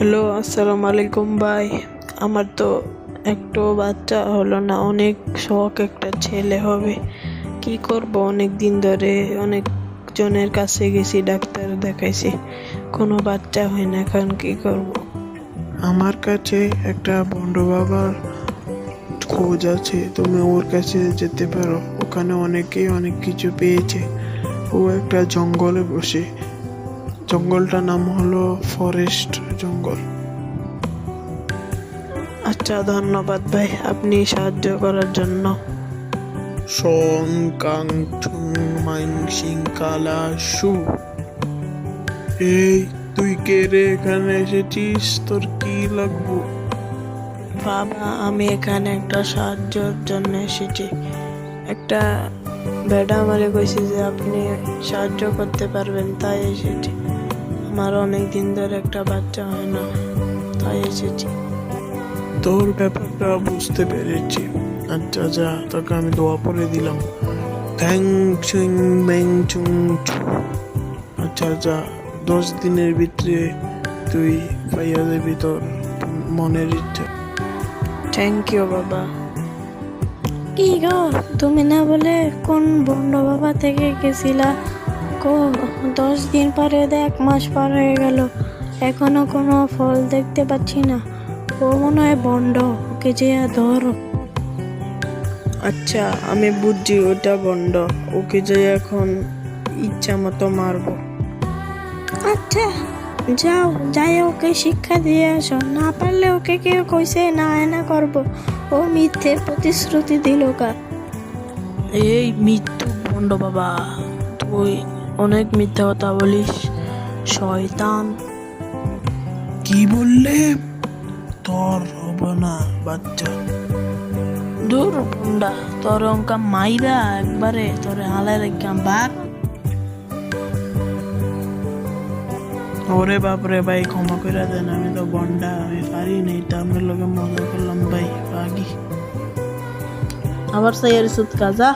Hello, আসসালামু আলাইকুম ভাই। আমার তো একটু বাচ্চা হলো না, অনেক শখ একটা ছেলে হবে। কি করব, অনেক দিন ধরে অনেক জনের কাছে গেছি, ডাক্তার দেখাইছি, কোনো বাচ্চা হয় না। এখন কি করব? আমার কাছে একটা বন্ড বাবার খোঁজ আছে, তুমি ওর কাছে যেতে পারো। ওখানে অনেকেই অনেক কিছু পেয়েছে। ও একটা জঙ্গলে বসে, জঙ্গলটার নাম হলো ফরেস্ট জঙ্গল। আচ্ছা, ধন্যবাদ ভাই আপনি সাহায্য করার জন্য। সং কাং ঠুং মাইং সিং কালা সু। এই, তুই কে রে? এখানে এসেছিস, তোর কি লাগবো? বাবা, আমি এখানে একটা সাহায্যের জন্য এসেছি। একটা ভেড়া আমারে কইছে যে আপনি সাহায্য করতে পারবেন, তাই এসেছি। আমার অনেক দিন ধরে একটা বাচ্চা হয় না, তাই এসেছি। তোর ব্যাপারটা বুঝতে পেরেছি। আচ্ছা যা, তোকে আমি দোয়া পড়ে দিলাম। থ্যাং চুং ব্যাং চুং চু। আচ্ছা যা, 10 দিনের ভিতরে তুই পাইয়া দেবি তোর মনের ইচ্ছা। থ্যাংক ইউ বাবা। কি গো, তুমি না বলে কোন বন্ড বাবা থেকে গেছিলা? কো 10 দিন পরে 1 মাস পার হয়ে গেল, এখনো কোনো ফল দেখতে পাচ্ছি না। ও মনে হয় বন্ড, ওকে যে ধরো। আচ্ছা, আমি বুঝছি ওটা বন্ড, ওকে যে এখন ইচ্ছা মতো মারবো। আচ্ছা যাও, যাই ওকে শিক্ষা দিয়ে আসো। না পারলে ওকে কেউ কইছে না এনা করবো, ও মিথ্যে প্রতিশ্রুতি দিল কা। এই মৃত্যু বন্ড বাবা, তুই অনেক মিথ্যা কথা বলিস, শয়তান। কি বললে? তোর হবে না বাচ্চা। দূর বন্ডা, তোর অঙ্কা মাইরা একবারে তোরে হালাই রেখা বাঘ। ওরে বাপরে ভাই, ক্ষমা করে দেন, আমি তো বন্ডা, আমি পারি নাই। তা আমরা লোকে মজা করলাম ভাই, বাগি। আবার সাইয়ার সুদ কাজা।